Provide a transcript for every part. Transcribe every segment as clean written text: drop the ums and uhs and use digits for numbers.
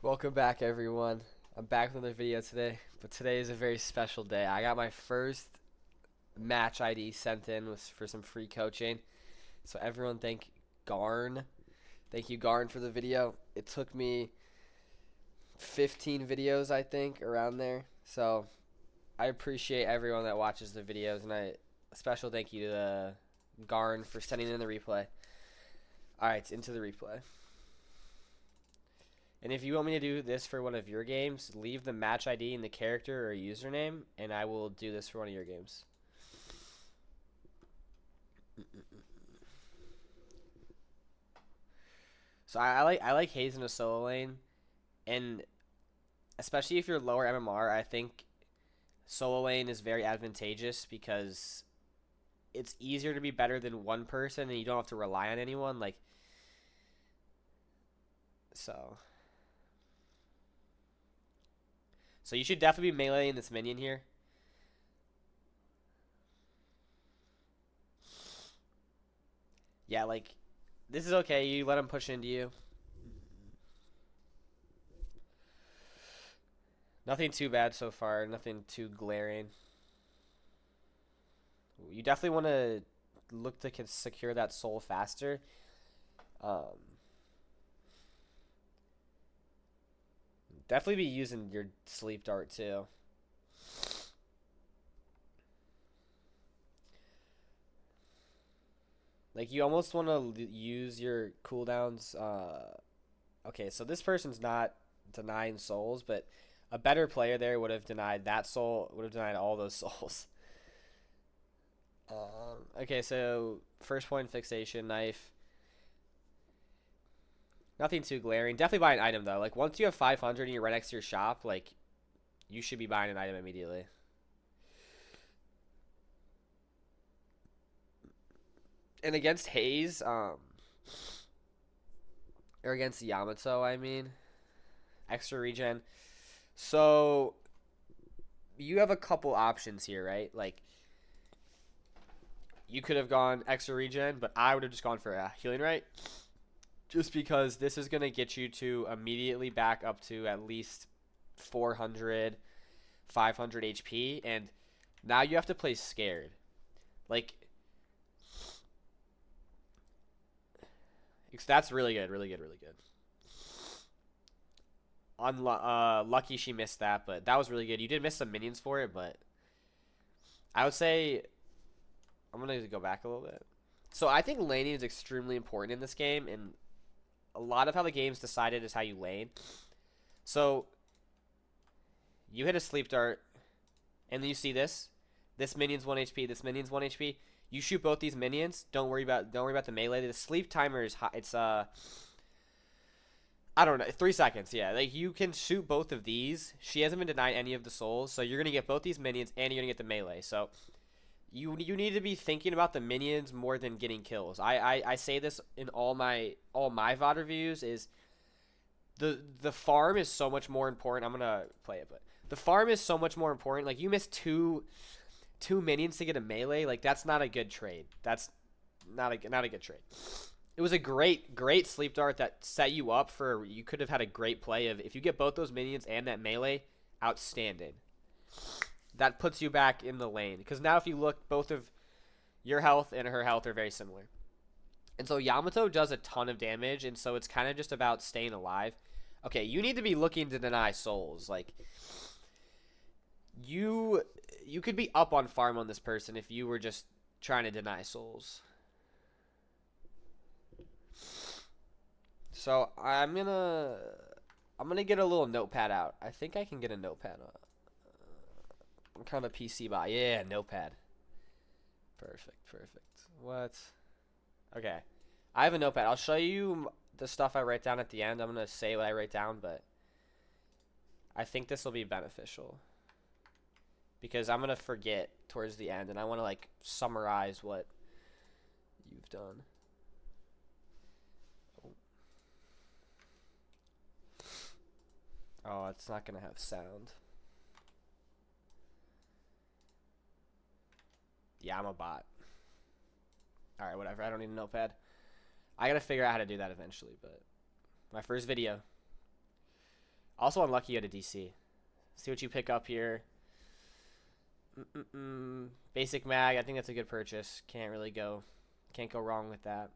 Welcome back, everyone. I'm back with another video today, but today is a very special day. I got my first match ID sent in for some free coaching. So everyone thank Garn. Thank you, Garn, for the video. It took me 15 videos, I think, around there. So I appreciate everyone that watches the videos, and a special thank you to Garn for sending in the replay. Alright, into the replay. And if you want me to do this for one of your games, leave the match ID in the character or username, and I will do this for one of your games. So I like Haze in a solo lane, and especially if you're lower MMR, I think solo lane is very advantageous because it's easier to be better than one person, and you don't have to rely on anyone. So. So you should definitely be meleeing this minion here. Yeah, this is okay. You let him push into you. Nothing too bad so far. Nothing too glaring. You definitely want to look to secure that soul faster. Um, Definitely be using your sleep dart too. Like you almost want to use your cooldowns. Okay, so this person's not denying souls, but a better player there would have denied that soul. Would have denied all those souls. Okay, so first point fixation knife. Nothing too glaring. Definitely buy an item though. Like once you have 500 and you're right next to your shop, like you should be buying an item immediately. And against Haze, or against Yamato, I mean, extra regen. So you have a couple options here, right? Like you could have gone extra regen, but I would have just gone for a healing right, just because this is gonna get you to immediately back up to at least 400, 500 HP, and now you have to play scared. Like, that's really good, really good, really good. Lucky she missed that, but that was really good. You did miss some minions for it, but I would say I'm gonna go back a little bit. So I think laning is extremely important in this game, and a lot of how the game's decided is how you lane. So you hit a sleep dart, and then you see this. This minion's 1 HP. This minion's 1 HP. You shoot both these minions. Don't worry about the melee. The sleep timer is high. It's I don't know, 3 seconds. Yeah, like you can shoot both of these. She hasn't been denied any of the souls, so you're gonna get both these minions and you're gonna get the melee. So you need to be thinking about the minions more than getting kills. I say this in all my VOD reviews is the farm is so much more important. I'm gonna play it, but the farm is so much more important. Like you miss two minions to get a melee. Like that's not a good trade. That's not a good trade. It was a great sleep dart that set you up for. You could have had a great play of if you get both those minions and that melee, outstanding. That puts you back in the lane because now if you look, both of your health and her health are very similar. And so Yamato does a ton of damage, and so it's kind of just about staying alive. Okay, you need to be looking to deny souls. Like you could be up on farm on this person if you were just trying to deny souls. So I'm gonna get a little notepad out. I think I can get a notepad. I'm kind of a PC bot. Yeah, notepad. Perfect. What? Okay. I have a notepad. I'll show you the stuff I write down at the end. I'm gonna say what I write down, but I think this will be beneficial because I'm gonna forget towards the end, and I want to like summarize what you've done. Oh, it's not gonna have sound. Yeah, I'm a bot. Alright, whatever. I don't need a notepad. I gotta figure out how to do that eventually, but my first video. Also unlucky you had a DC. See what you pick up here. Basic mag. I think that's a good purchase. Can't go wrong with that.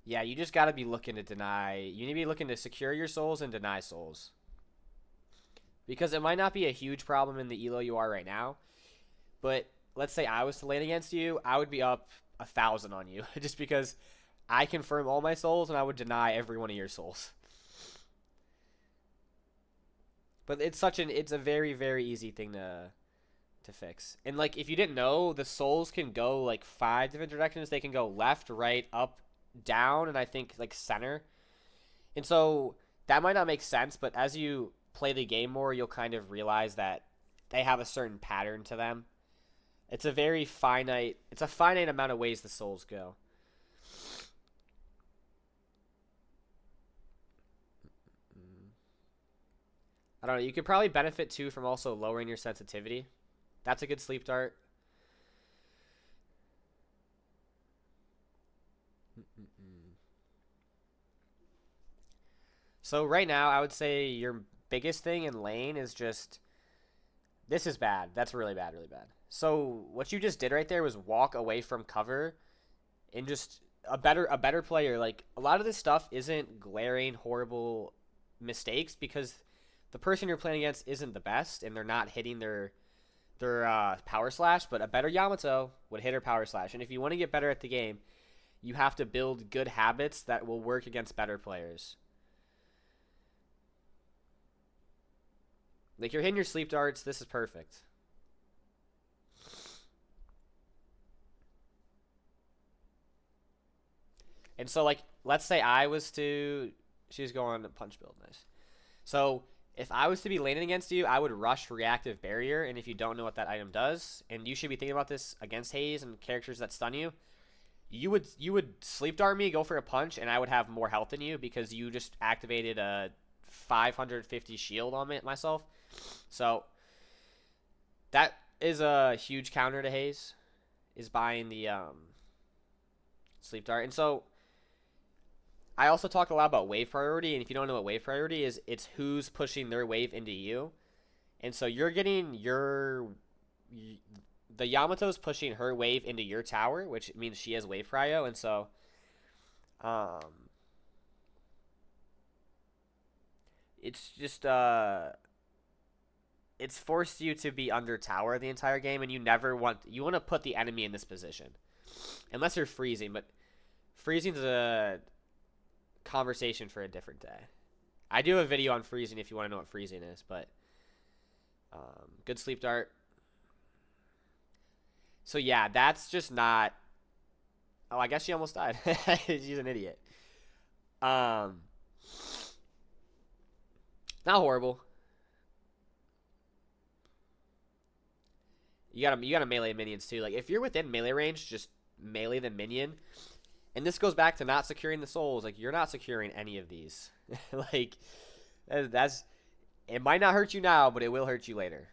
Yeah, you just got to be looking to deny. You need to be looking to secure your souls and deny souls. Because it might not be a huge problem in the elo you are right now. But let's say I was to lane against you, I would be up 1,000 on you. Just because I confirm all my souls and I would deny every one of your souls. But it's a very, very easy thing to fix. And like if you didn't know, the souls can go like 5 different directions. They can go left, right, up, down, and I think like center. And so that might not make sense, but as you play the game more, you'll kind of realize that they have a certain pattern to them. It's a finite amount of ways the souls go. I don't know. You could probably benefit too from also lowering your sensitivity. That's a good sleep dart. So right now, I would say your biggest thing in lane is just this is bad. That's really bad, really bad. So what you just did right there was walk away from cover and just a better player. Like a lot of this stuff isn't glaring horrible mistakes because the person you're playing against isn't the best and they're not hitting their power slash, but a better Yamato would hit her power slash. And if you want to get better at the game, you have to build good habits that will work against better players. Like you're hitting your sleep darts, this is perfect. And so like let's say she's going to punch build, nice. So if I was to be laning against you, I would rush reactive barrier, and if you don't know what that item does, and you should be thinking about this against Haze and characters that stun you, you would sleep dart me, go for a punch, and I would have more health than you because you just activated a 550 shield on myself. So that is a huge counter to Haze, is buying the sleep dart. And so I also talk a lot about wave priority, and if you don't know what wave priority is, it's who's pushing their wave into you. And so you're getting the Yamato's pushing her wave into your tower, which means she has wave prio, and so it's just it's forced you to be under tower the entire game, and you want to put the enemy in this position. Unless you're freezing, but freezing's a conversation for a different day. I do a video on freezing if you want to know what freezing is, but good sleep dart. So yeah, that's just not. Oh, I guess she almost died. She's an idiot. Not horrible. You gotta melee minions too. Like if you're within melee range, just melee the minion. And this goes back to not securing the souls. Like you're not securing any of these. Like that's it might not hurt you now, but it will hurt you later.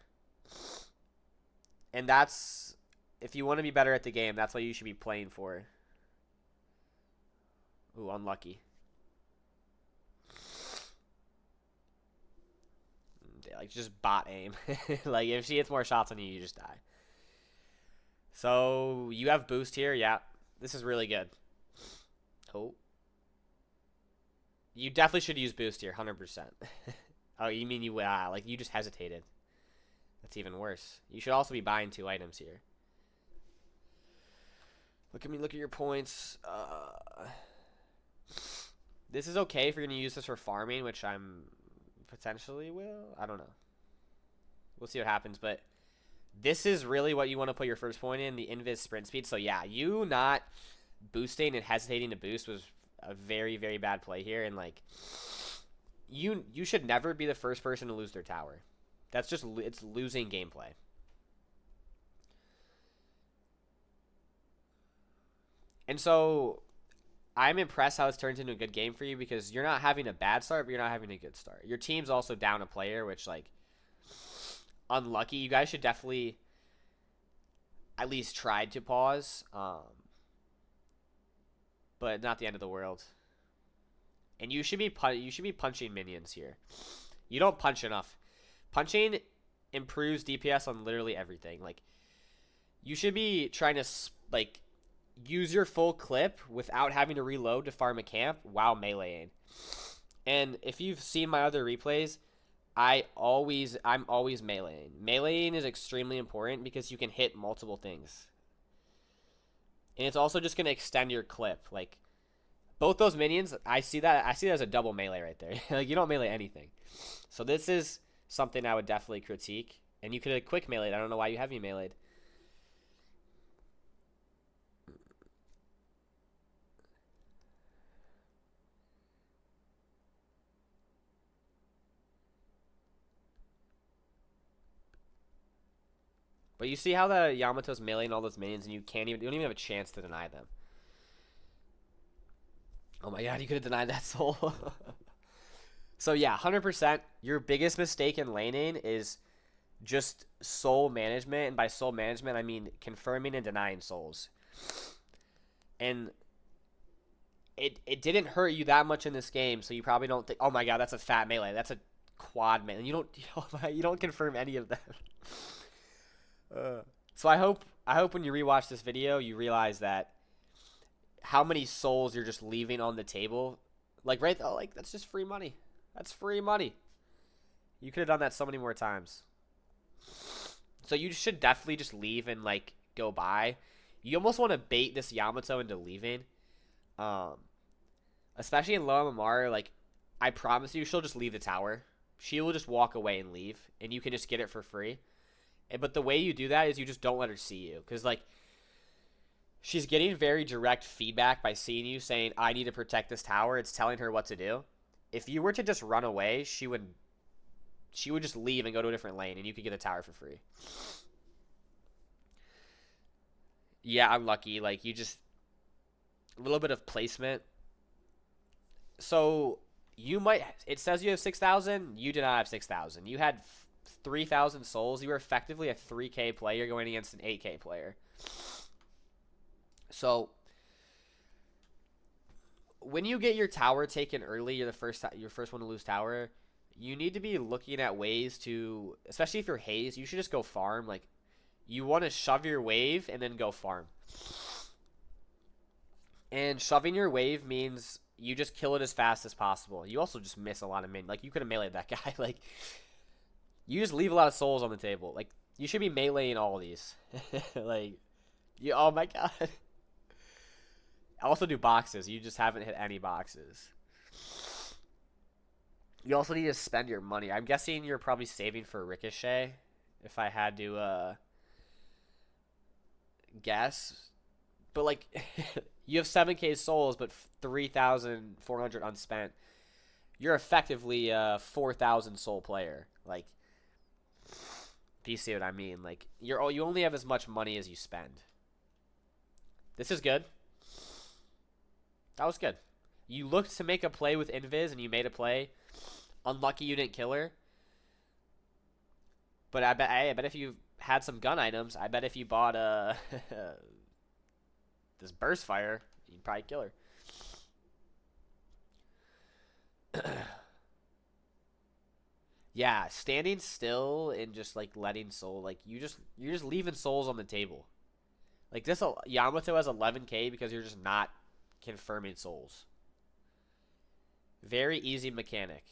And that's if you want to be better at the game, that's what you should be playing for. Ooh, unlucky. Like just bot aim. Like if she hits more shots on you, you just die. So you have boost here, yeah. This is really good. Oh. You definitely should use boost here, 100%. Oh, you mean like you just hesitated. That's even worse. You should also be buying 2 items here. Look at me, look at your points. This is okay if you're going to use this for farming, which I'm potentially will. I don't know. We'll see what happens, but this is really what you want to put your first point in, the invis sprint speed. So yeah, you not boosting and hesitating to boost was a very, very bad play here, and like you should never be the first person to lose their tower. That's just it's losing gameplay. And so I'm impressed how it's turned into a good game for you because you're not having a bad start, but you're not having a good start. Your team's also down a player, which like unlucky. You guys should definitely at least try to pause, but not the end of the world. and you should be punching minions here. You don't punch enough. Punching improves DPS on literally everything. Like, you should be trying to like use your full clip without having to reload to farm a camp while meleeing. And if you've seen my other replays, I'm always meleeing. Meleeing is extremely important because you can hit multiple things. And it's also just going to extend your clip. Like, both those minions, I see that as a double melee right there. Like, you don't melee anything. So this is something I would definitely critique. And you could have quick meleeed. I don't know why you haven't meleeed. But you see how the Yamato's meleeing all those minions, and you don't even have a chance to deny them. Oh my god, you could have denied that soul. So yeah, 100%. Your biggest mistake in laning is just soul management, and by soul management, I mean confirming and denying souls. And it didn't hurt you that much in this game, so you probably don't think, oh my god, that's a fat melee. That's a quad melee. You don't confirm any of them. So I hope when you rewatch this video, you realize that how many souls you're just leaving on the table. Like, right? Oh, like, that's just free money. That's free money. You could have done that so many more times. So you should definitely just leave and, like, go by. You almost want to bait this Yamato into leaving. Especially in low MMR, like, I promise you, she'll just leave the tower. She will just walk away and leave, and you can just get it for free. But the way you do that is you just don't let her see you. Because, like, she's getting very direct feedback by seeing you saying, I need to protect this tower. It's telling her what to do. If you were to just run away, she would just leave and go to a different lane, and you could get the tower for free. Yeah, unlucky. Like, you just... A little bit of placement. So, you might... It says you have 6,000. You did not have 6,000. You had 3,000 souls. You were effectively a 3K player going against an 8K player. So, when you get your tower taken early, you're your first one to lose tower. You need to be looking at ways to, especially if you're Haze, you should just go farm. Like, you want to shove your wave and then go farm. And shoving your wave means you just kill it as fast as possible. You also just miss a lot of minions. Like, you could have meleeed that guy. Like, you just leave a lot of souls on the table. Like, you should be meleeing all of these. Like, oh my god. I also do boxes. You just haven't hit any boxes. You also need to spend your money. I'm guessing you're probably saving for Ricochet. If I had to guess. But, like, you have 7K souls, but 3,400 unspent. You're effectively a 4,000 soul player. Like, do you see what I mean? Like, you only have as much money as you spend. This is good. That was good. You looked to make a play with Invis, and you made a play. Unlucky you didn't kill her. But I bet if you had some gun items, I bet if you bought this burst fire, you'd probably kill her. Yeah, standing still and just, like, letting soul, like, you're just leaving souls on the table. Like, this Yamato has 11K because you're just not confirming souls. Very easy mechanic.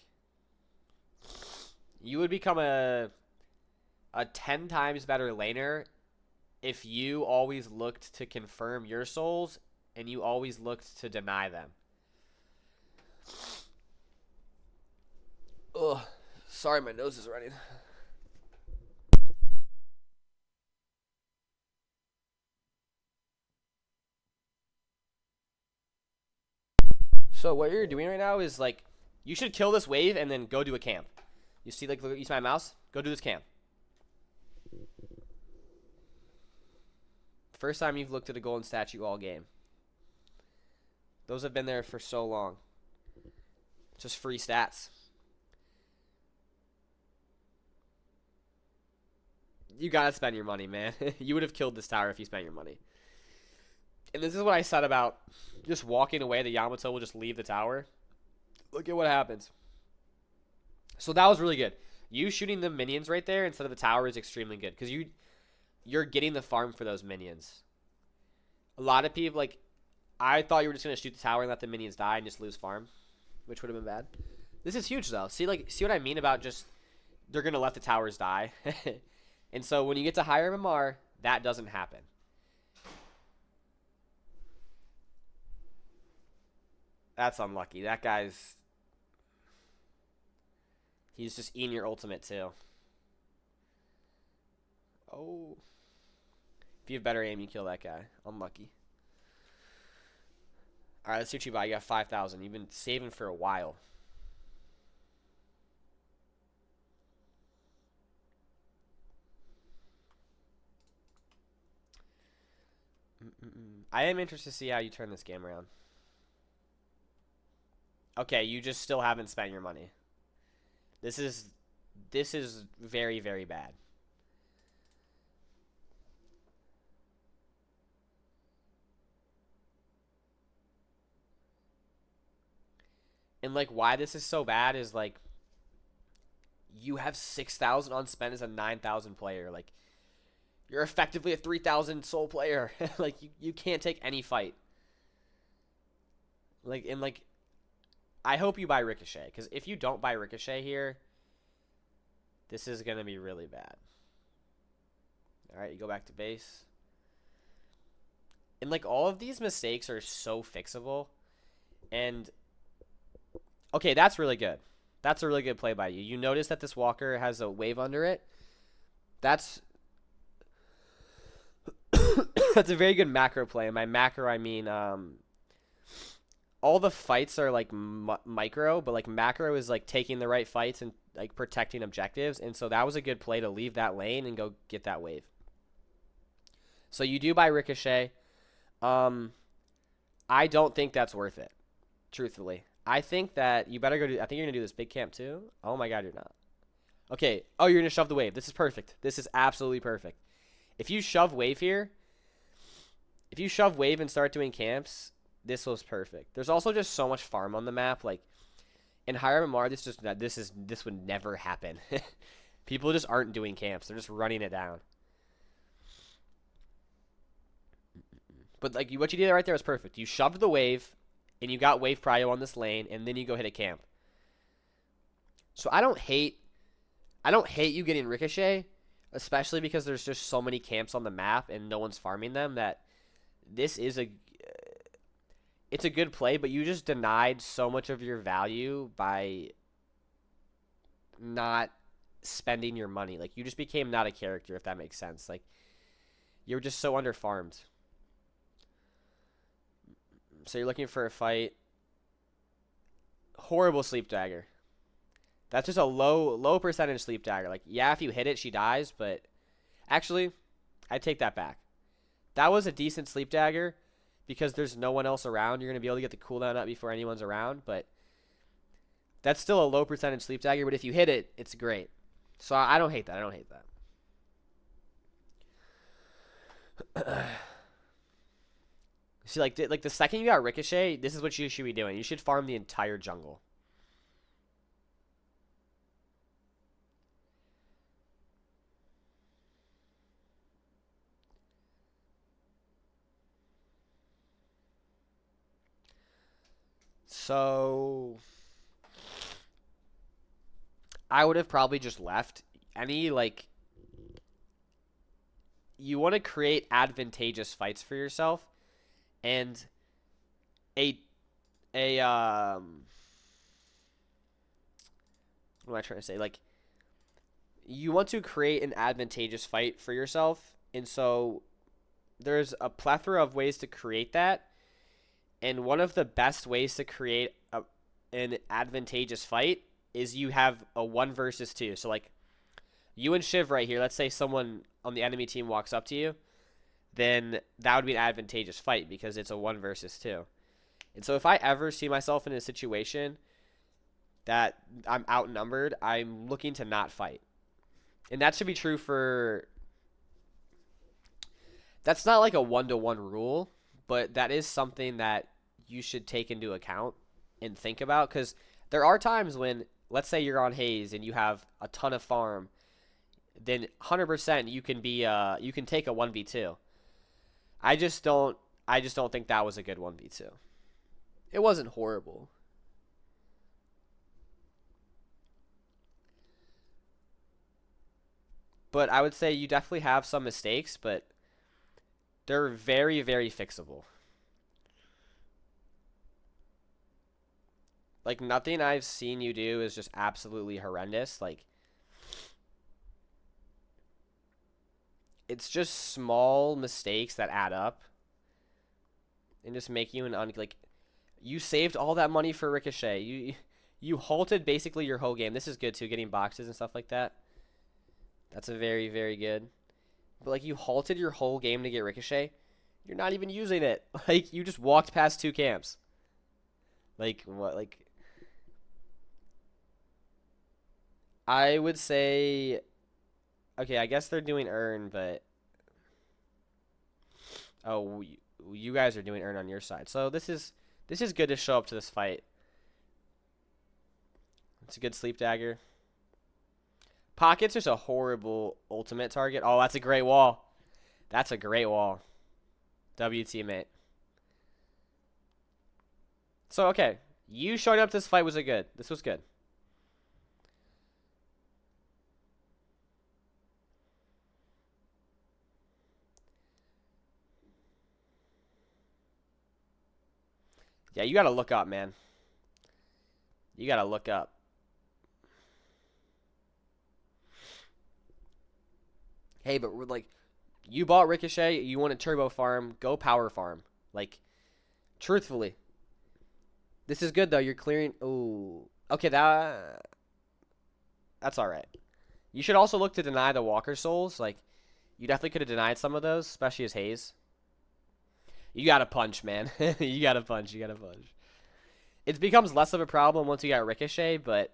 You would become a 10 times better laner if you always looked to confirm your souls and you always looked to deny them. Ugh. Sorry, my nose is running. So what you're doing right now is, like, you should kill this wave and then go do a camp. You see, like, look, you see my mouse? Go do this camp. First time you've looked at a golden statue all game. Those have been there for so long. Just free stats. You gotta spend your money, man. You would have killed this tower if you spent your money. And this is what I said about just walking away. The Yamato will just leave the tower. Look at what happens. So that was really good. You shooting the minions right there instead of the tower is extremely good because you're getting the farm for those minions. A lot of people like I thought you were just gonna shoot the tower and let the minions die and just lose farm, which would have been bad. This is huge though. See what I mean about just they're gonna let the towers die, and so when you get to higher MMR, that doesn't happen. That's unlucky. That guy's he's just eating your ultimate too. Oh, if you have better aim, you kill that guy. Unlucky. All right, let's see what you buy. You got 5,000. You've been saving for a while. I am interested to see how you turn this game around. Okay, you just still haven't spent your money. This is very, very bad. And like why this is so bad is like you have 6,000 unspent as a 9,000 player. Like you're effectively a 3,000 soul player. Like you can't take any fight. Like and like I hope you buy Ricochet because if you don't buy Ricochet here, this is gonna be really bad. All right, you go back to base. And like all of these mistakes are so fixable. And okay, that's really good. That's a really good play by you. You notice that this walker has a wave under it. That's that's a very good macro play. And by macro, I mean all the fights are like micro, but like macro is like taking the right fights and like protecting objectives. And so that was a good play to leave that lane and go get that wave. So you do buy Ricochet. I don't think that's worth it, truthfully. I think that you better go do. I think you're gonna do this big camp too. Oh my god, you're not. Okay. Oh, you're gonna shove the wave. This is perfect. This is absolutely perfect. If you shove wave here, if you shove wave and start doing camps, this was perfect. There's also just so much farm on the map. Like in higher MMR, this would never happen. People just aren't doing camps. They're just running it down. But like what you did right there was perfect. You shoved the wave, and you got wave prio on this lane, and then you go hit a camp. So I don't hate you getting Ricochet, especially because there's just so many camps on the map and no one's farming them that this is it's a good play, but you just denied so much of your value by not spending your money. Like you just became not a character, if that makes sense. Like you were just so underfarmed. So you're looking for a fight. Horrible sleep dagger. That's just a low percentage sleep dagger. Like, yeah, if you hit it, she dies, but actually, I take that back. That was a decent sleep dagger because there's no one else around. You're going to be able to get the cooldown up before anyone's around, but that's still a low percentage sleep dagger, but if you hit it, it's great. So I don't hate that. I don't hate that. See, like the second you got Ricochet, this is what you should be doing. You should farm the entire jungle. So I would have probably just left. Like you want to create advantageous fights for yourself. And what am I trying to say? Like, you want to create an advantageous fight for yourself, and so there's a plethora of ways to create that. And one of the best ways to create an advantageous fight is you have a 1 versus 2. So like, you and Shiv right here. Let's say someone on the enemy team walks up to you. Then that would be an advantageous fight because it's a 1 versus 2. And so if I ever see myself in a situation that I'm outnumbered, I'm looking to not fight. And that should be true for... That's not like a 1-to-1 rule, but that is something that you should take into account and think about because There are times when, let's say you're on Haze and you have a ton of farm, then 100% you can be you can take a 1v2. I just don't think that was a good 1v2. It wasn't horrible. But I would say you definitely have some mistakes, but they're very, very fixable. Like, nothing I've seen you do is just absolutely horrendous. Like, it's just small mistakes that add up and just make you like, you saved all that money for Ricochet. You halted basically your whole game. This is good too, getting boxes and stuff like that. That's a very, very good. But like, you halted your whole game to get Ricochet. You're not even using it. Like, you just walked past 2 camps. Like, what? Like, I would say, okay, I guess they're doing earn, but oh, you guys are doing earn on your side. So this is good to show up to this fight. It's a good sleep dagger. Pocket's just a horrible ultimate target. Oh, that's a great wall. That's a great wall. W teammate. So, okay. You showing up to this fight was a good. This was good. Yeah, you gotta look up, man. You gotta look up. Hey, but we're like, you bought Ricochet, you want a turbo farm, go power farm. Like, truthfully. This is good, though. You're clearing... Ooh. Okay, that's alright. You should also look to deny the Walker Souls. Like, you definitely could have denied some of those, especially as Haze. You gotta punch, man. You gotta punch. You gotta punch. It becomes less of a problem once you got Ricochet, but...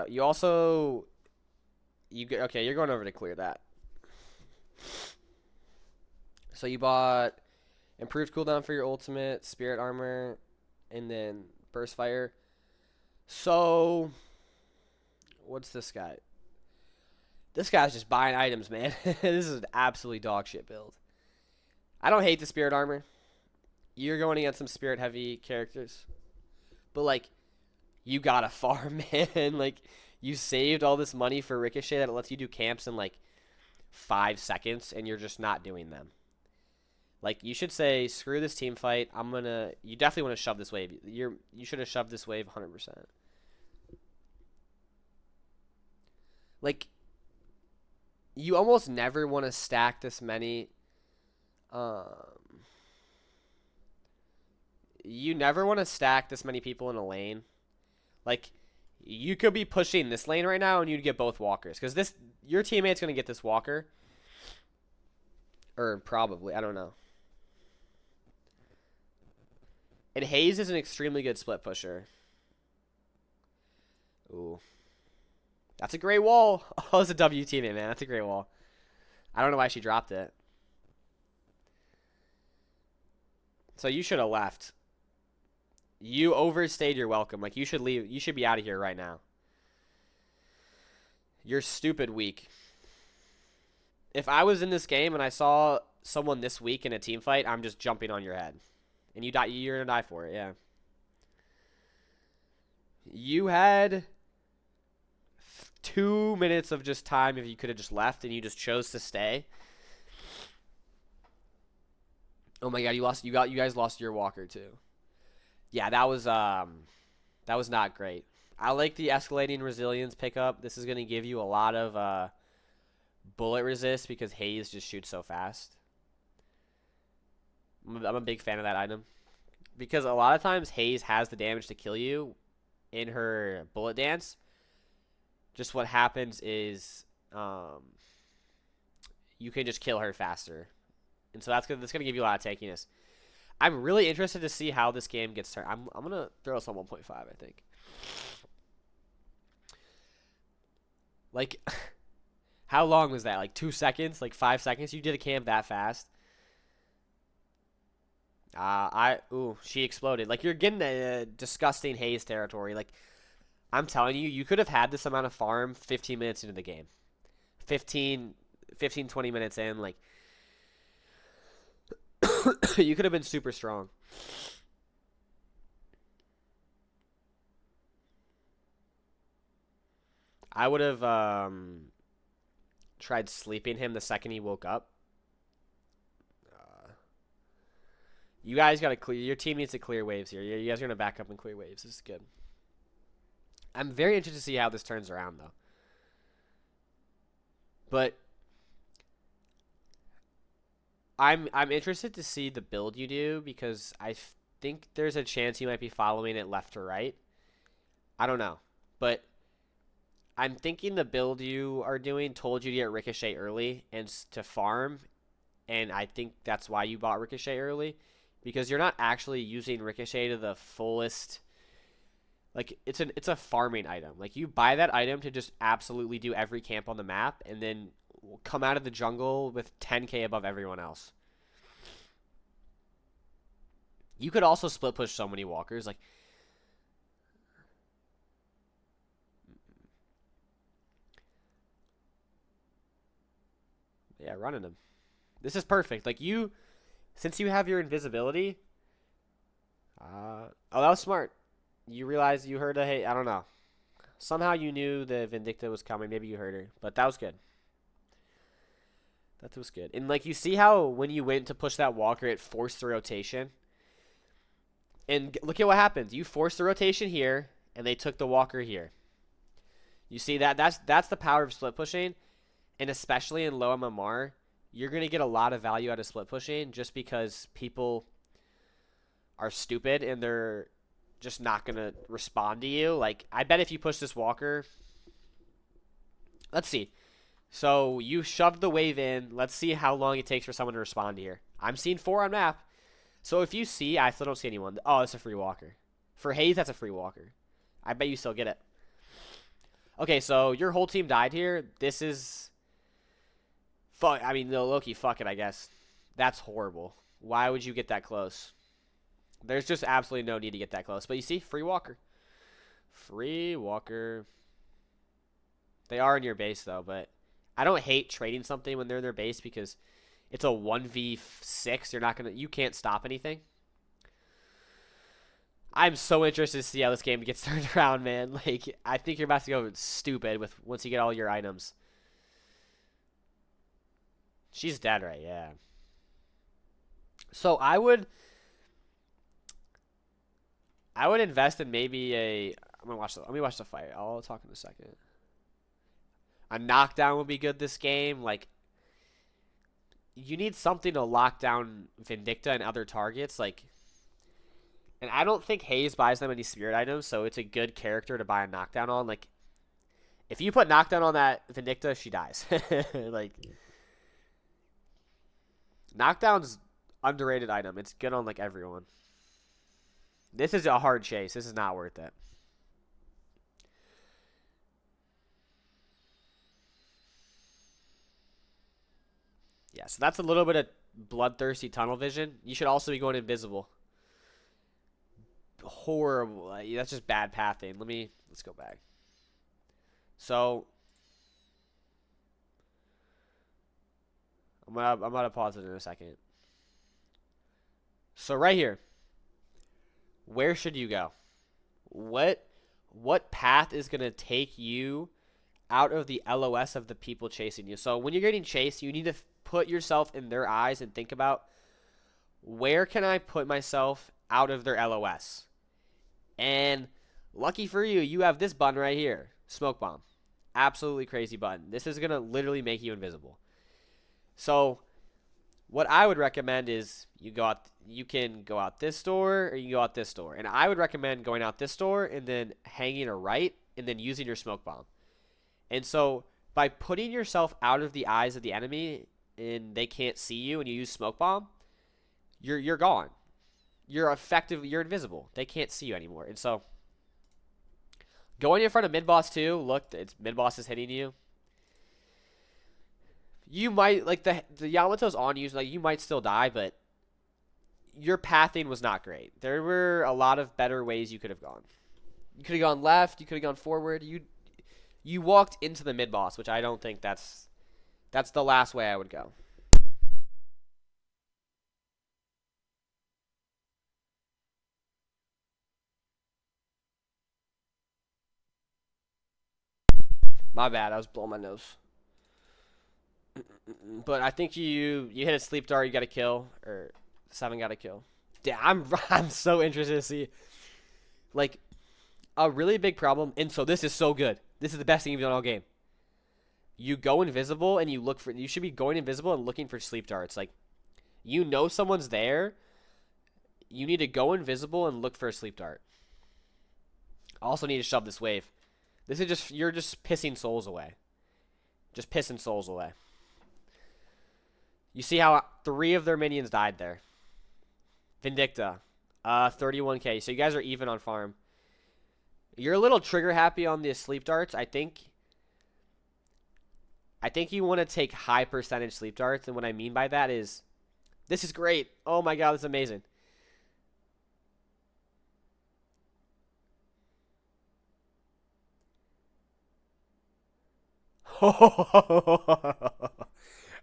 You also... Okay, you're going over to clear that. So you bought improved cooldown for your ultimate, spirit armor, and then burst fire. So, what's this guy? This guy's just buying items, man. This is an absolutely dog shit build. I don't hate the spirit armor. You're going against some spirit heavy characters. But, like, you gotta farm, man. Like, you saved all this money for Ricochet that it lets you do camps in, like, 5 seconds, and you're just not doing them. Like, you should say, screw this team fight. You definitely want to shove this wave. You should have shoved this wave 100%. Like, you almost never want to stack this many. You never want to stack this many people in a lane. Like, you could be pushing this lane right now and you'd get both walkers. Because your teammate's going to get this walker. Or probably, I don't know. And Haze is an extremely good split pusher. Ooh. That's a great wall. Oh, it's a W teammate, man. That's a great wall. I don't know why she dropped it. So you should have left. You overstayed your welcome. Like, you should leave. You should be out of here right now. You're stupid weak. If I was in this game and I saw someone this weak in a team fight, I'm just jumping on your head. And you're going to die for it, yeah. You had 2 minutes of just time if you could have just left and you just chose to stay. Oh my god, you guys lost your walker too. Yeah, that was not great. I like the escalating resilience pickup. This is going to give you a lot of bullet resist because Haze just shoots so fast. I'm a big fan of that item. Because a lot of times Haze has the damage to kill you in her bullet dance. Just what happens is you can just kill her faster. And so that's gonna give you a lot of tankiness. I'm really interested to see how this game gets turned. I'm going to throw us on 1.5, I think. Like, how long was that? Like 2 seconds? Like 5 seconds? You did a camp that fast? She exploded. Like, you're getting disgusting Haze territory. Like, I'm telling you, you could have had this amount of farm 15 minutes into the game. 20 minutes in, like, you could have been super strong. I would have tried sleeping him the second he woke up. You guys got to clear. Your team needs to clear waves here. You guys are going to back up and clear waves. This is good. I'm very interested to see how this turns around, though. But I'm interested to see the build you do because I think there's a chance you might be following it left to right. I don't know. But I'm thinking the build you are doing told you to get Ricochet early and to farm. And I think that's why you bought Ricochet early. Because you're not actually using Ricochet to the fullest. Like, it's a farming item. Like, you buy that item to just absolutely do every camp on the map. And then come out of the jungle with 10k above everyone else. You could also split push so many walkers. Like, yeah, running them. This is perfect. Like, since you have your invisibility. Oh, that was smart. You realized you heard hey, I don't know. Somehow you knew the Vindicta was coming. Maybe you heard her, but that was good. That was good. And, like, you see how when you went to push that walker, it forced the rotation? And look at what happens. You forced the rotation here, and they took the walker here. You see that? That's the power of split pushing. And especially in low MMR, you're going to get a lot of value out of split pushing just because people are stupid and they're just not going to respond to you. Like, I bet if you push this walker... Let's see. So you shoved the wave in. Let's see how long it takes for someone to respond here. I'm seeing 4 on map. So if you see, I still don't see anyone. Oh, it's a free walker. For Haze, that's a free walker. I bet you still get it. Okay, so your whole team died here. This is... Fuck. I mean, no, Loki, fuck it, I guess. That's horrible. Why would you get that close? There's just absolutely no need to get that close. But you see, free walker. Free walker. They are in your base, though, but... I don't hate trading something when they're in their base because it's a 1v6. You can't stop anything. I'm so interested to see how this game gets turned around, man. Like, I think you're about to go stupid once you get all your items. She's dead, right? Yeah. So I would invest in maybe let me watch the fight. I'll talk in a second. A knockdown would be good this game. Like, you need something to lock down Vindicta and other targets. Like, and I don't think Haze buys them any spirit items, so it's a good character to buy a knockdown on. Like, if you put knockdown on that Vindicta, she dies. Like, knockdown's underrated item. It's good on, like, everyone. This is a hard chase. This is not worth it. Yeah, so that's a little bit of bloodthirsty tunnel vision. You should also be going invisible. Horrible. That's just bad pathing. Let's go back. So I'm gonna pause it in a second. So right here, where should you go? What path is gonna take you out of the LOS of the people chasing you? So when you're getting chased, you need to put yourself in their eyes and think about, where can I put myself out of their LOS? And lucky for you, you have this button right here, smoke bomb. Absolutely crazy button. This is gonna literally make you invisible. So what I would recommend is you can go out this door or you can go out this door. And I would recommend going out this door and then hanging a right and then using your smoke bomb. And so by putting yourself out of the eyes of the enemy and they can't see you and you use smoke bomb, you're gone. You're invisible. They can't see you anymore. And so going in front of mid boss too, look, it's mid boss is hitting you. You might, like, the Yamato's on you, like, you might still die, but your pathing was not great. There were a lot of better ways you could have gone. You could have gone left. You could have gone forward. You walked into the mid boss, which I don't think that's the last way I would go. My bad. I was blowing my nose. But I think you hit a sleep dart. You got a kill, or 7 got a kill. Damn, I'm so interested to see like a really big problem. And so this is so good. This is the best thing you've done all game. You go invisible and you look for. You should be going invisible and looking for sleep darts. Like you know someone's there. You need to go invisible and look for a sleep dart. Also need to shove this wave. This is just you're just pissing souls away. Just pissing souls away. You see how 3 of their minions died there. Vindicta, 31k. So you guys are even on farm. You're a little trigger happy on the sleep darts. I think you want to take high percentage sleep darts, and what I mean by that is, this is great. Oh my god, this is amazing.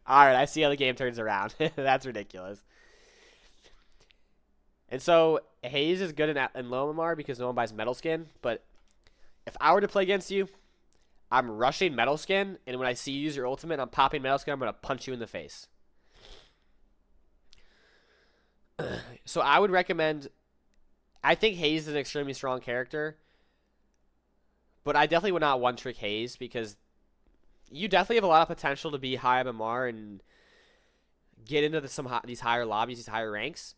Alright, I see how the game turns around. That's ridiculous. And so, Haze is good in Lomamar because no one buys Metal Skin, but if I were to play against you, I'm rushing Metal Skin, and when I see you use your ultimate, I'm popping Metal Skin, I'm going to punch you in the face. So I would recommend, I think Haze is an extremely strong character, but I definitely would not one-trick Haze because you definitely have a lot of potential to be high MMR and get into these higher lobbies, these higher ranks,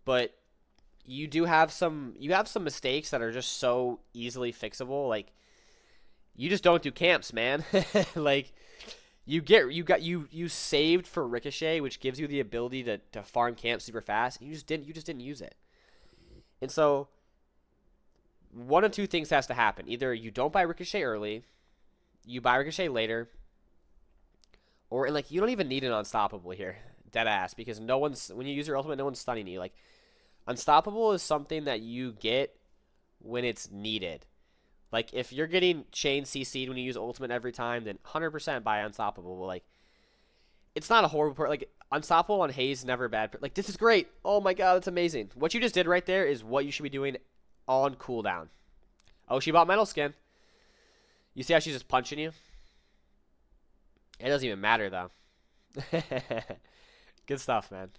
but you have some mistakes that are just so easily fixable. Like you just don't do camps, man. Like you saved for Ricochet, which gives you the ability to farm camps super fast. And you just didn't use it. And so one of two things has to happen. Either you don't buy Ricochet early, you buy Ricochet later, or like you don't even need an unstoppable here. Dead ass, because when you use your ultimate, no one's stunning you. Like unstoppable is something that you get when it's needed. Like if you're getting chain CC'd when you use ultimate every time, then 100% buy unstoppable. But like it's not a horrible part. Like unstoppable on Haze never bad. Like this is great. Oh my god, that's amazing. What you just did right there is what you should be doing on cooldown. Oh, she bought Metal Skin. You see how she's just punching you? It doesn't even matter though. Good stuff, man.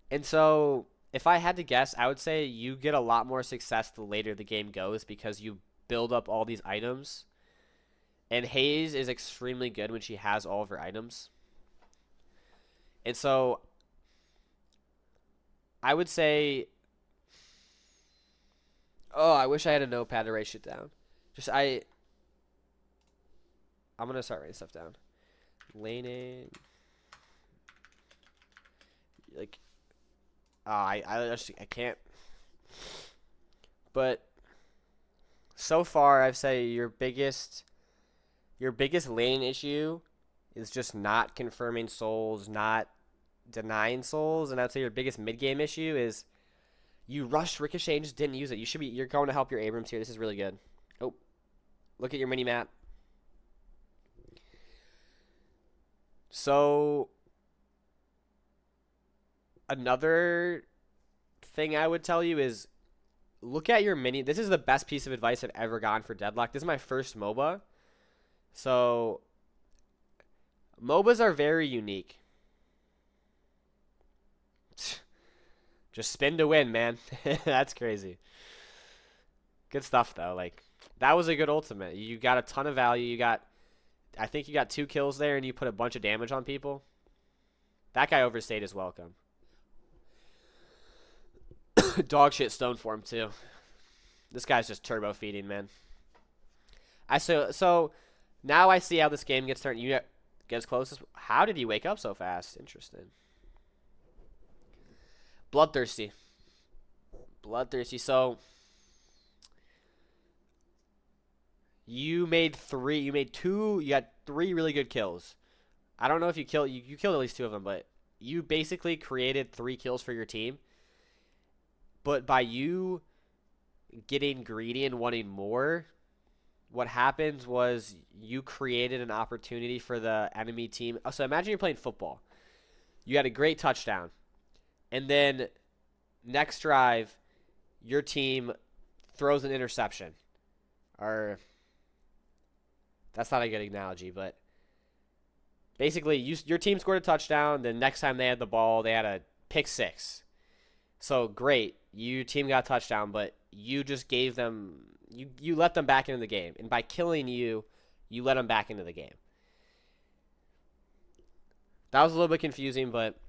And so, if I had to guess, I would say you get a lot more success the later the game goes because you build up all these items. And Haze is extremely good when she has all of her items. And so, I would say... Oh, I wish I had a notepad to write shit down. I'm going to start writing stuff down. Laning. Like... I can't. But so far, I'd say your biggest lane issue is just not confirming souls, not denying souls, and I'd say your biggest mid game issue is you rushed Ricochet and just didn't use it. You're going to help your Abrams here. This is really good. Oh, look at your mini map. So. Another thing I would tell you is look at your mini. This is the best piece of advice I've ever gotten for Deadlock. This is my first MOBA. So, MOBAs are very unique. Just spin to win, man. That's crazy. Good stuff, though. Like, that was a good ultimate. You got a ton of value. I think you got 2 kills there, and you put a bunch of damage on people. That guy overstayed his welcome. Dog shit stone form too. This guy's just turbo feeding, man. So now I see how this game gets turned. You get as close as. How did he wake up so fast? Interesting. Bloodthirsty. So you made 3. You made 2. You got 3 really good kills. I don't know if you killed at least 2 of them, but you basically created 3 kills for your team, but by you getting greedy and wanting more, what happens was you created an opportunity for the enemy team. So imagine you're playing football. You had a great touchdown, and then next drive, your team throws an interception. Or that's not a good analogy, but basically your team scored a touchdown. The next time they had the ball, they had a pick 6. So great, your team got a touchdown, but you just gave them you let them back into the game, and by killing you let them back into the game. That was a little bit confusing, but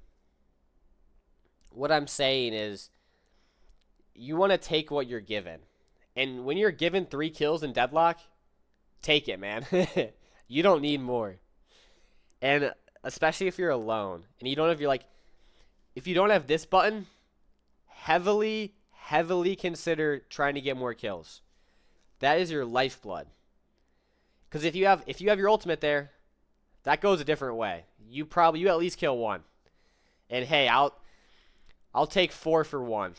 what I'm saying is you want to take what you're given. And when you're given 3 kills in deadlock, take it, man. You don't need more. And especially if you're alone and you don't have if you don't have this button, heavily consider trying to get more kills. That is your lifeblood. Because if you have your ultimate there, that goes a different way. You at least kill 1. And hey, I'll take 4 for 1.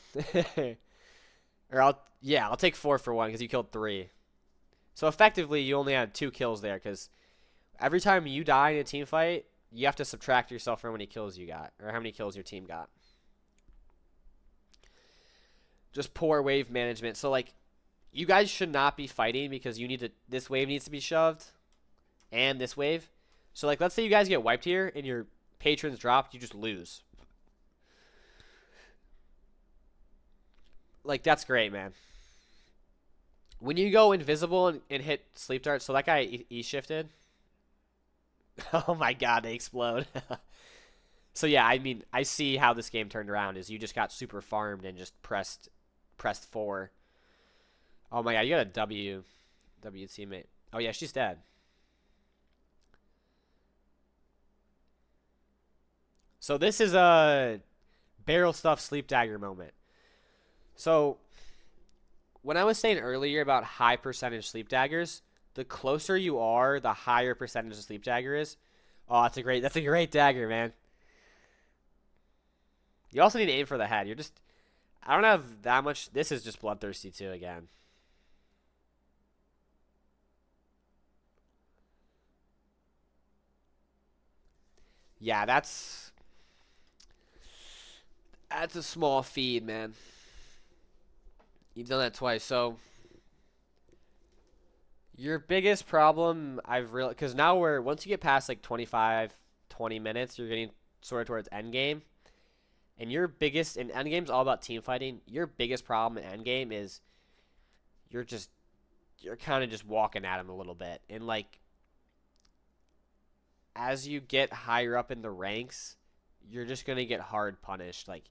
Or I'll take 4 for 1 because you killed 3. So effectively, you only had 2 kills there because every time you die in a team fight, you have to subtract yourself from how many kills you got or how many kills your team got. Just poor wave management. So you guys should not be fighting because this wave needs to be shoved and this wave. So let's say you guys get wiped here and your patrons dropped, you just lose. That's great, man. When you go invisible and hit sleep dart, so that guy E-shifted. Oh my god, they explode. So yeah, I mean, I see how this game turned around is you just got super farmed and just pressed 4. Oh my god, you got a W teammate. Oh yeah, she's dead. So this is a barrel stuff sleep dagger moment. So when I was saying earlier about high percentage sleep daggers, the closer you are, the higher percentage of sleep dagger is. Oh, that's a great dagger, man. You also need to aim for the head. I don't have that much. This is just bloodthirsty too again. Yeah, that's a small feed, man. You've done that twice, so your biggest problem I've realized, because now once you get past 25, 20 minutes, you're getting sort of towards endgame. And and endgame's all about team fighting. Your biggest problem in endgame is you're kind of just walking at him a little bit. And as you get higher up in the ranks, you're just going to get hard punished. I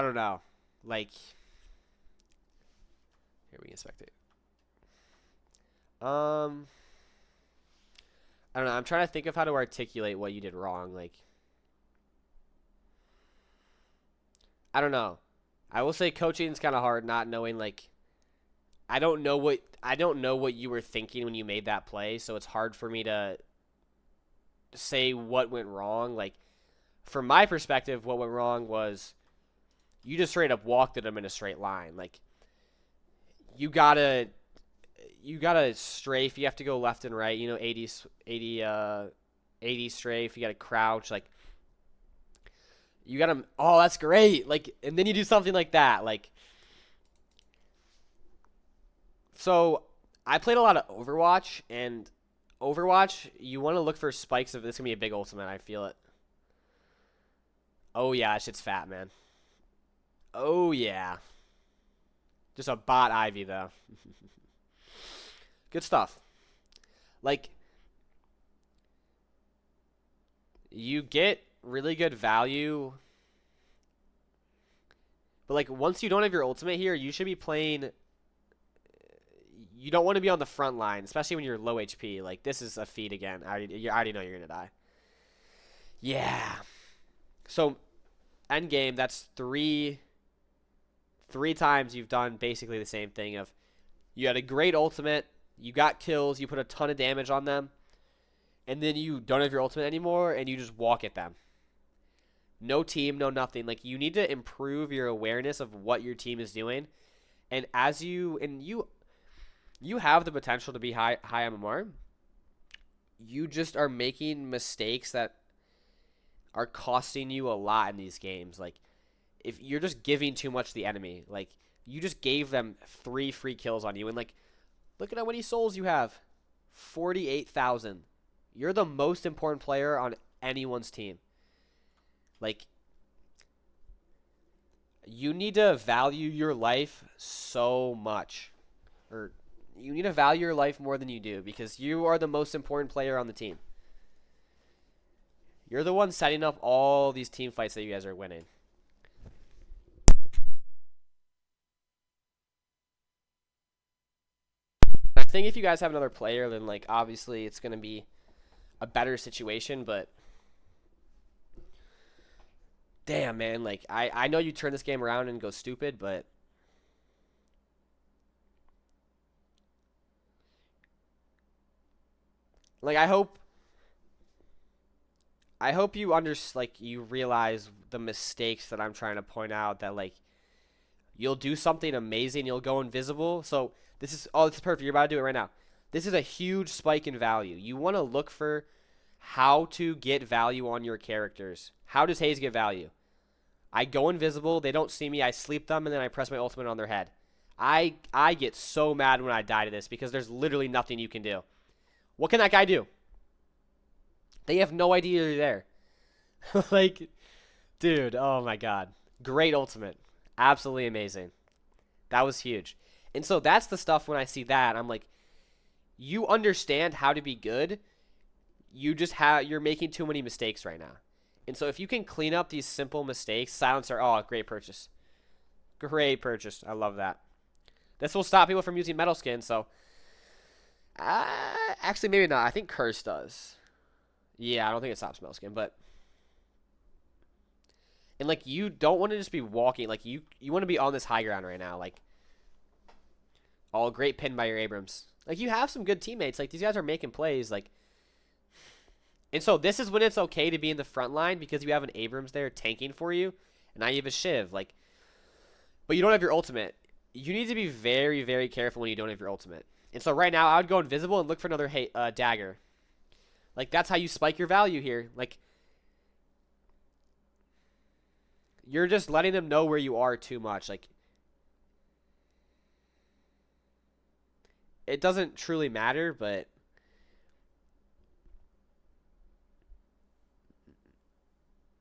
don't know. Here we can spectate. I don't know. I'm trying to think of how to articulate what you did wrong. I don't know. I will say coaching is kind of hard, not knowing I don't know what you were thinking when you made that play, so it's hard for me to say what went wrong. From my perspective, what went wrong was you just straight up walked at him in a straight line. You gotta strafe. You have to go left and right. 80 strafe. You gotta crouch. You gotta. Oh, that's great. And then you do something like that. So I played a lot of Overwatch, and Overwatch, you want to look for spikes of this. Gonna be a big ultimate. I feel it. Oh yeah, that shit's fat, man. Oh yeah. Just a bot Ivy though. Good stuff. You get really good value. But once you don't have your ultimate here, you should be playing. You don't want to be on the front line, especially when you're low HP. This is a feed again. I already know you're gonna die. Yeah. So, end game. That's three times you've done basically the same thing. You had a great ultimate. You got kills. You put a ton of damage on them. And then you don't have your ultimate anymore, and you just walk at them. No team, no nothing. Like, you need to improve your awareness of what your team is doing. And you have the potential to be high MMR. You just are making mistakes that are costing you a lot in these games. Like, if you're just giving too much to the enemy, like, you just gave them 3 free kills on you, and like, look at how many souls you have. 48,000. You're the most important player on anyone's team. Like, you need to value your life so much. Or you need to value your life more than you do, because you are the most important player on the team. You're the one setting up all these team fights that you guys are winning. I think if you guys have another player, then like obviously it's going to be a better situation, but damn, man, like I know you turn this game around and go stupid, but like I hope you you realize the mistakes that I'm trying to point out, that like you'll do something amazing, you'll go invisible. So this is perfect. You're about to do it right now. This is a huge spike in value. You want to look for how to get value on your characters. How does Haze get value? I go invisible, they don't see me, I sleep them, and then I press my ultimate on their head. I get so mad when I die to this, because there's literally nothing you can do. What can that guy do? They have no idea you're there. Like, dude, oh my god. Great ultimate. Absolutely amazing. That was huge. And so that's the stuff, when I see that, I'm like, you understand how to be good. You're making too many mistakes right now. And so if you can clean up these simple mistakes, silencer, oh, great purchase. Great purchase. I love that. This will stop people from using metal skin, so actually maybe not. I think curse does. Yeah, I don't think it stops metal skin, but and like, you don't want to just be walking, like you want to be on this high ground right now, like, all great pin by your Abrams. Like, you have some good teammates. Like, these guys are making plays, like, and so this is when it's okay to be in the front line, because you have an Abrams there tanking for you, and now you have a Shiv, like, but you don't have your ultimate. You need to be very, very careful when you don't have your ultimate. And so right now, I would go invisible and look for another dagger. Like, that's how you spike your value here. Like, you're just letting them know where you are too much. Like, it doesn't truly matter, but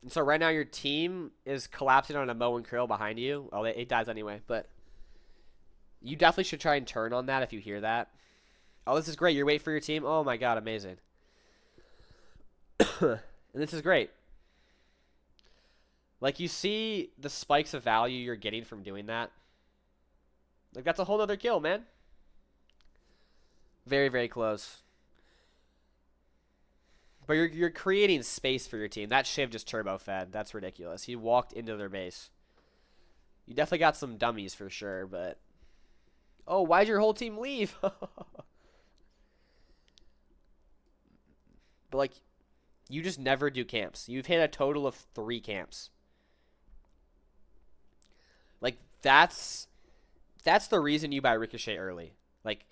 and so right now your team is collapsing on a Mo and Krill behind you. Oh, it dies anyway, but you definitely should try and turn on that if you hear that. Oh, this is great. You're waiting for your team. Oh my god, amazing. And this is great. Like, you see the spikes of value you're getting from doing that. Like, that's a whole other kill, man. Very, very close. But you're creating space for your team. That Shiv just turbo fed. That's ridiculous. He walked into their base. You definitely got some dummies for sure, but oh, why'd your whole team leave? But like, you just never do camps. You've hit a total of 3 camps. Like, that's the reason you buy Ricochet early. Like,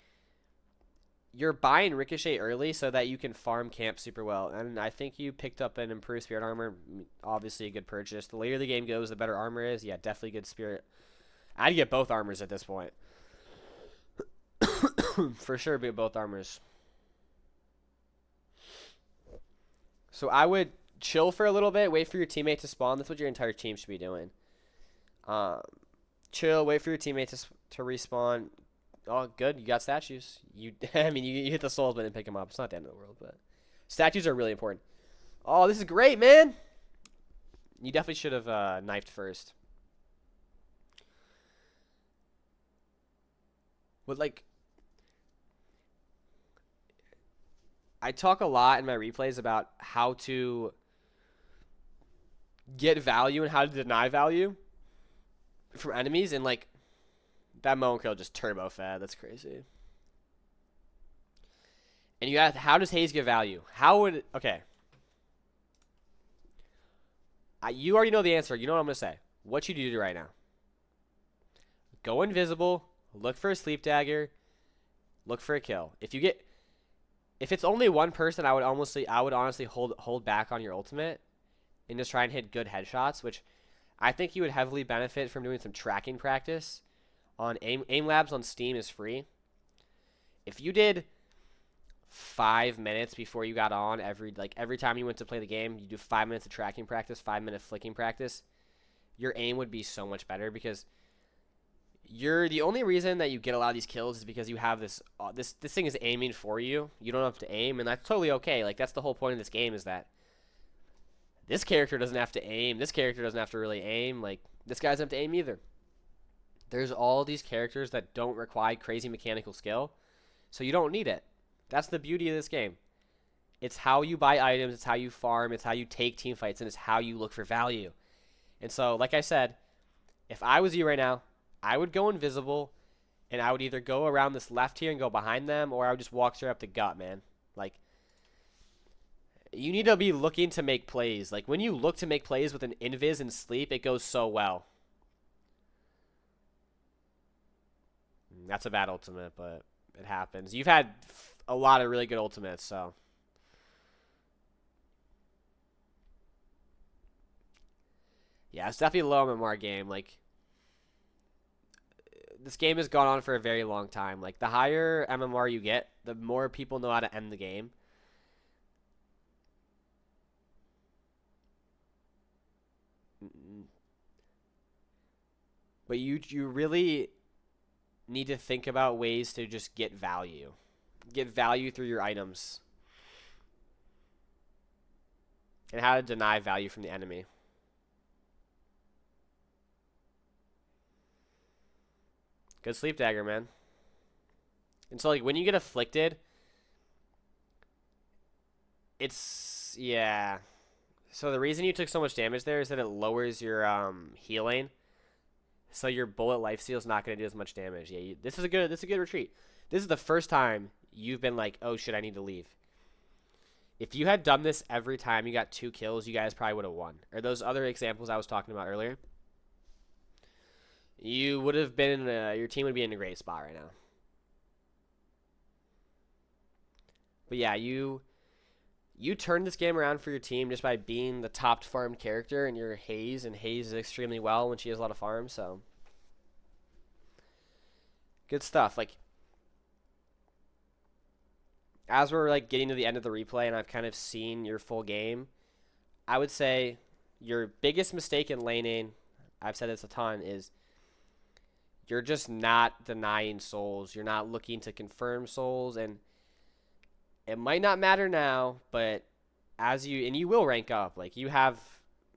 you're buying Ricochet early so that you can farm camp super well. And I think you picked up an improved spirit armor. Obviously a good purchase. The later the game goes, the better armor is. Yeah, definitely good spirit. I'd get both armors at this point. For sure, get both armors. So I would chill for a little bit, wait for your teammate to spawn. That's what your entire team should be doing. Chill, wait for your teammate to respawn. Oh, good. You got statues. I mean, you hit the souls, but didn't pick them up. It's not the end of the world, but statues are really important. Oh, this is great, man. You definitely should have knifed first. But like, I talk a lot in my replays about how to get value and how to deny value from enemies, and like, that Mo and Krill just turbo fed. That's crazy. And you have, how does Haze give value? How would, okay. You already know the answer. You know what I'm going to say. What should you do right now? Go invisible, look for a sleep dagger, look for a kill. If it's only one person, I would honestly hold back on your ultimate and just try and hit good headshots, which I think you would heavily benefit from doing some tracking practice. On aim labs on Steam is free. If you did 5 minutes before you got on every time you went to play the game, you do 5 minutes of tracking practice, 5-minute flicking practice, your aim would be so much better, because the only reason that you get a lot of these kills is because you have this thing is aiming for you. You don't have to aim, and that's totally okay. Like, that's the whole point of this game, is that this character doesn't have to aim. This character doesn't have to really aim. Like, this guy doesn't have to aim either. There's all these characters that don't require crazy mechanical skill, so you don't need it. That's the beauty of this game. It's how you buy items, it's how you farm, it's how you take team fights, and it's how you look for value. And so, like I said, if I was you right now, I would go invisible, and I would either go around this left here and go behind them, or I would just walk straight up the gut, man. Like, you need to be looking to make plays. Like, when you look to make plays with an invis and sleep, it goes so well. That's a bad ultimate, but it happens. You've had a lot of really good ultimates, so. Yeah, it's definitely a low MMR game. Like, this game has gone on for a very long time. Like, the higher MMR you get, the more people know how to end the game. But you really need to think about ways to just get value. Get value through your items. And how to deny value from the enemy. Good sleep dagger, man. And so, like, when you get afflicted, it's, yeah. So the reason you took so much damage there is that it lowers your healing. So your bullet lifesteal is not going to do as much damage. Yeah, this is a good retreat. This is the first time you've been like, oh shit, I need to leave. If you had done this every time you got 2 kills, you guys probably would have won. Or those other examples I was talking about earlier. You would have been, your team would be in a great spot right now. But yeah, you turned this game around for your team just by being the top farmed character, and you're Haze, and Haze is extremely well when she has a lot of farms, so. Good stuff. Like, as we're like getting to the end of the replay and I've kind of seen your full game, I would say your biggest mistake in laning, I've said this a ton, is you're just not denying souls. You're not looking to confirm souls, and it might not matter now, but you will rank up. Like, you have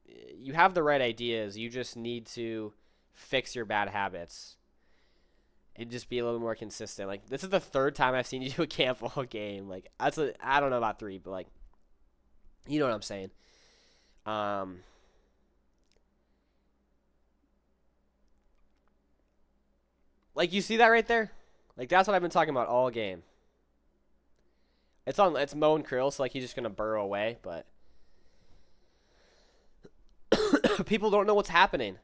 the right ideas. You just need to fix your bad habits and just be a little more consistent. Like, this is the 3rd time I've seen you do a camp all game. Like, I don't know about 3, but like, you know what I'm saying. Like, you see that right there? Like, that's what I've been talking about all game. It's Mo and Krill, so like he's just gonna burrow away, but people don't know what's happening.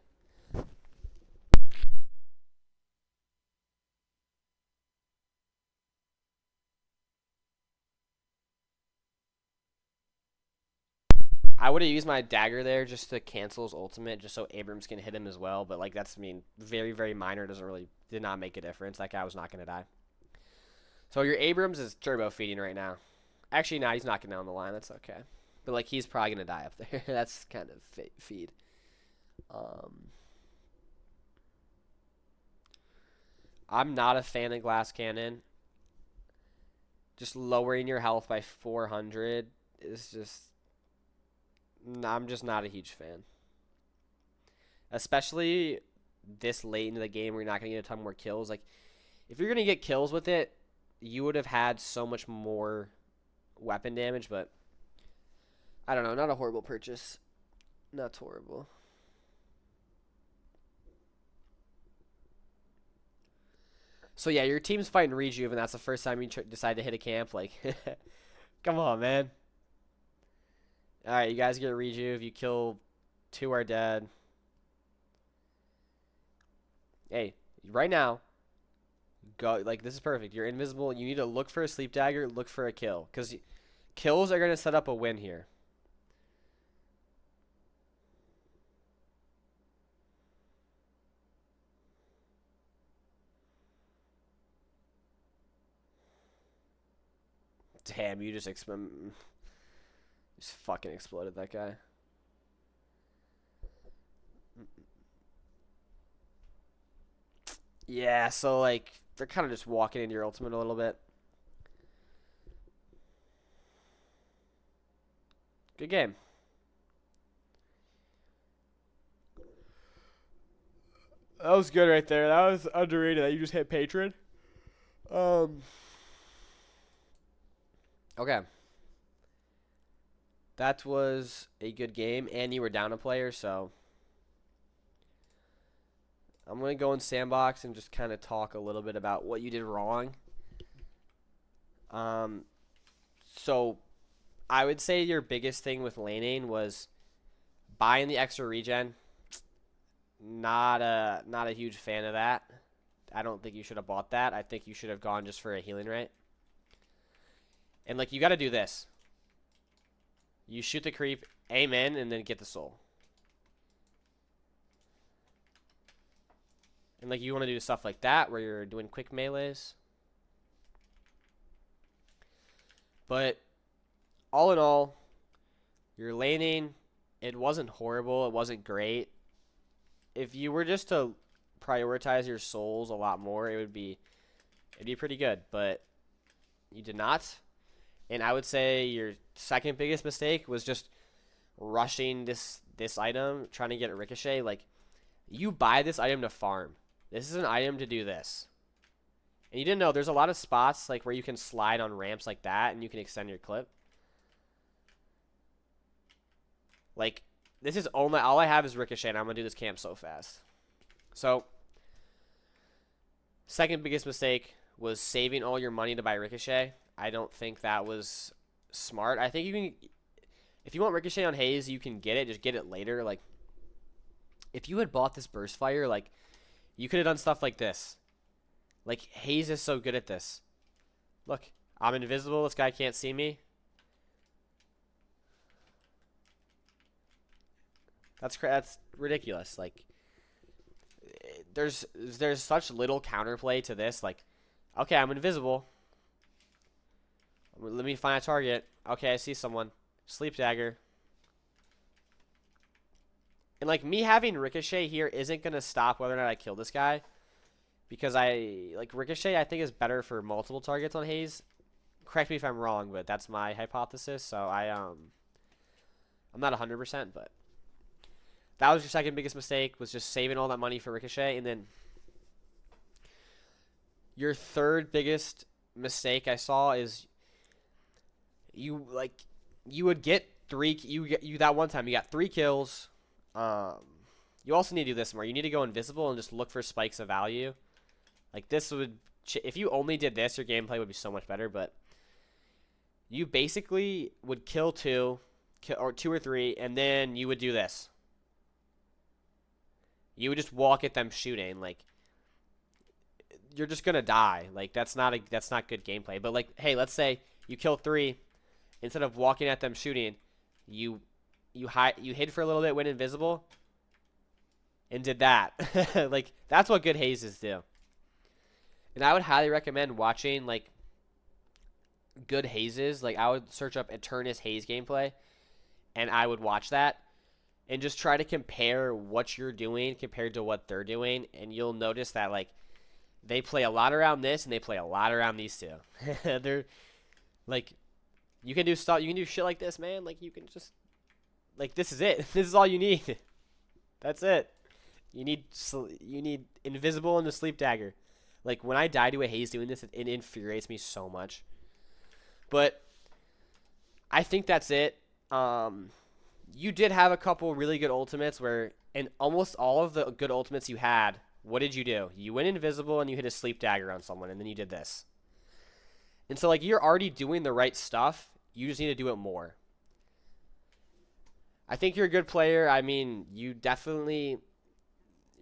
I would have used my dagger there just to cancel his ultimate, just so Abrams can hit him as well. But like, that's, I mean, very, very minor. Did not make a difference. That guy was not gonna die. So your Abrams is turbo feeding right now. Actually, no, he's not getting down the line. That's okay. But like, he's probably gonna die up there. That's kind of feed. I'm not a fan of glass cannon. Just lowering your health by 400 is just. I'm just not a huge fan. Especially this late into the game where you're not going to get a ton more kills. Like, if you're going to get kills with it, you would have had so much more weapon damage, but I don't know. Not a horrible purchase. Not horrible. So yeah, your team's fighting Rejuve, and that's the first time you decide to hit a camp. Like, come on, man. All right, you guys get Rejuve. You kill 2 are dead. Hey, right now, go like this is perfect. You're invisible. You need to look for a sleep dagger, look for a kill, because kills are gonna set up a win here. Damn, you just fucking exploded that guy. Yeah, so like they're kind of just walking into your ultimate a little bit. Good game. That was good right there. That was underrated that you just hit patron. Um. Okay. That was a good game, and you were down a player, so I'm going to go in sandbox and just kind of talk a little bit about what you did wrong. So I would say your biggest thing with laning was buying the extra regen. Not a huge fan of that. I don't think you should have bought that. I think you should have gone just for a healing rate. And like you got to do this. You shoot the creep, aim in, and then get the soul. And like you want to do stuff like that where you're doing quick melees. But all in all, your laning, it wasn't horrible. It wasn't great. If you were just to prioritize your souls a lot more, it'd be pretty good. But you did not. And I would say your second biggest mistake was just rushing this item, trying to get a ricochet. Like, you buy this item to farm. This is an item to do this. And you didn't know there's a lot of spots like where you can slide on ramps like that and you can extend your clip. Like, this is only all I have is ricochet, and I'm gonna do this camp so fast. So, second biggest mistake was saving all your money to buy ricochet. I don't think that was smart. I think you can, if you want ricochet on Haze, you can get it. Just get it later. Like, if you had bought this burst fire, like, you could have done stuff like this. Like, Haze is so good at this. Look, I'm invisible. This guy can't see me. That's ridiculous. Like, there's such little counterplay to this. Like, okay, I'm invisible. Let me find a target. Okay, I see someone. Sleep dagger. And like me having ricochet here isn't gonna stop whether or not I kill this guy, because ricochet I think is better for multiple targets on Haze. Correct me if I'm wrong, but that's my hypothesis. So I'm not 100%, but that was your second biggest mistake, was just saving all that money for ricochet. And then your third biggest mistake I saw is you would get that one time you got 3 kills. You also need to do this more. You need to go invisible and just look for spikes of value. Like, this would, if you only did this, your gameplay would be so much better. But you basically would kill 2 or 3, and then you would do this. You would just walk at them shooting. Like, you're just gonna die. Like, that's not good gameplay. But like, hey, let's say you kill 3. Instead of walking at them shooting, you hid for a little bit, went invisible, and did that. Like, that's what good hazes do. And I would highly recommend watching like good hazes. Like, I would search up Eternus Haze gameplay, and I would watch that and just try to compare what you're doing compared to what they're doing, and you'll notice that like they play a lot around this and they play a lot around these two. They're like, you can do stuff, you can do shit like this, man. Like, you can just, like, this is it. This is all you need. That's it. You need invisible and a sleep dagger. Like, when I die to a Haze doing this, it infuriates me so much. But I think that's it. You did have a couple really good ultimates where, and almost all of the good ultimates you had What did you do? You went invisible and you hit a sleep dagger on someone, and then you did this. And so, like, you're already doing the right stuff. You just need to do it more. I think you're a good player. I mean, you're definitely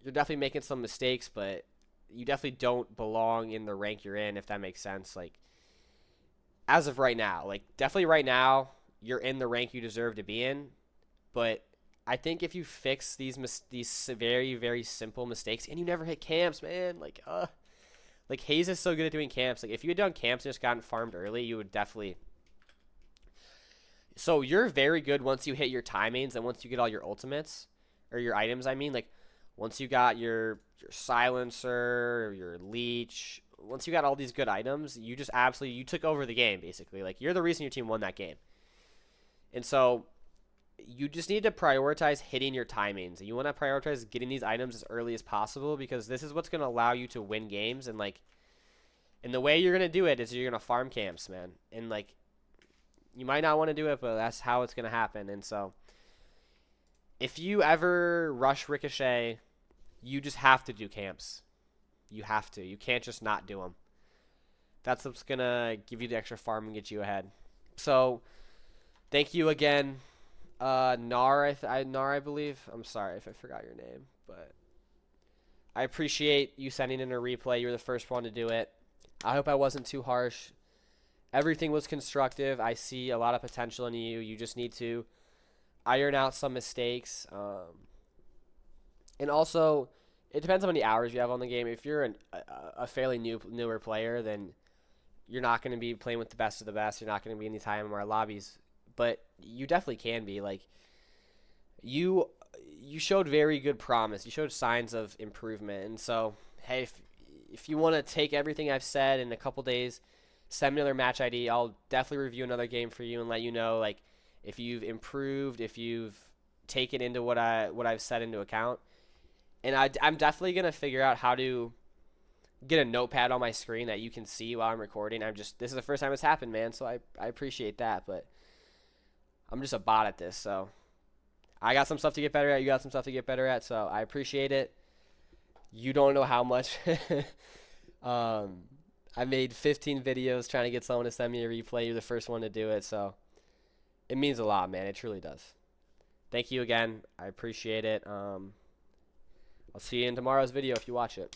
making some mistakes, but you definitely don't belong in the rank you're in, if that makes sense. Like, as of right now, like, definitely right now, you're in the rank you deserve to be in. But I think if you fix these very, very simple mistakes, and you never hit camps, man, like Haze is so good at doing camps. Like, if you had done camps and just gotten farmed early, you would definitely. So you're very good once you hit your timings and once you get all your ultimates or your items. I mean, like, once you got your silencer, your leech, once you got all these good items, you just absolutely took over the game basically. Like, you're the reason your team won that game. And so you just need to prioritize hitting your timings. You want to prioritize getting these items as early as possible because this is what's going to allow you to win games. And the way you're going to do it is you're going to farm camps, man. And, like, you might not want to do it, but that's how it's going to happen. And so if you ever rush Ricochet, you just have to do camps. You have to. You can't just not do them. That's what's going to give you the extra farm and get you ahead. So thank you again. Nar, I believe. I'm sorry if I forgot your name, but I appreciate you sending in a replay. You were the first one to do it. I hope I wasn't too harsh. Everything was constructive. I see a lot of potential in you. You just need to iron out some mistakes. And also, it depends on how many hours you have on the game. If you're a fairly newer player, then you're not going to be playing with the best of the best. You're not going to be in these high MMR lobbies. But you definitely can be. Like, you showed very good promise. You showed signs of improvement. And so, hey, if you want to take everything I've said in a couple days, send me another match ID. I'll definitely review another game for you and let you know, like, if you've improved, if you've taken into what I've said into account. And I'm definitely gonna figure out how to get a notepad on my screen that you can see while I'm recording. This is the first time it's happened, man. So I appreciate that, but I'm just a bot at this. So I got some stuff to get better at. You got some stuff to get better at. So I appreciate it. You don't know how much. I made 15 videos trying to get someone to send me a replay. You're the first one to do it, so it means a lot, man. It truly does. Thank you again. I appreciate it. I'll see you in tomorrow's video if you watch it.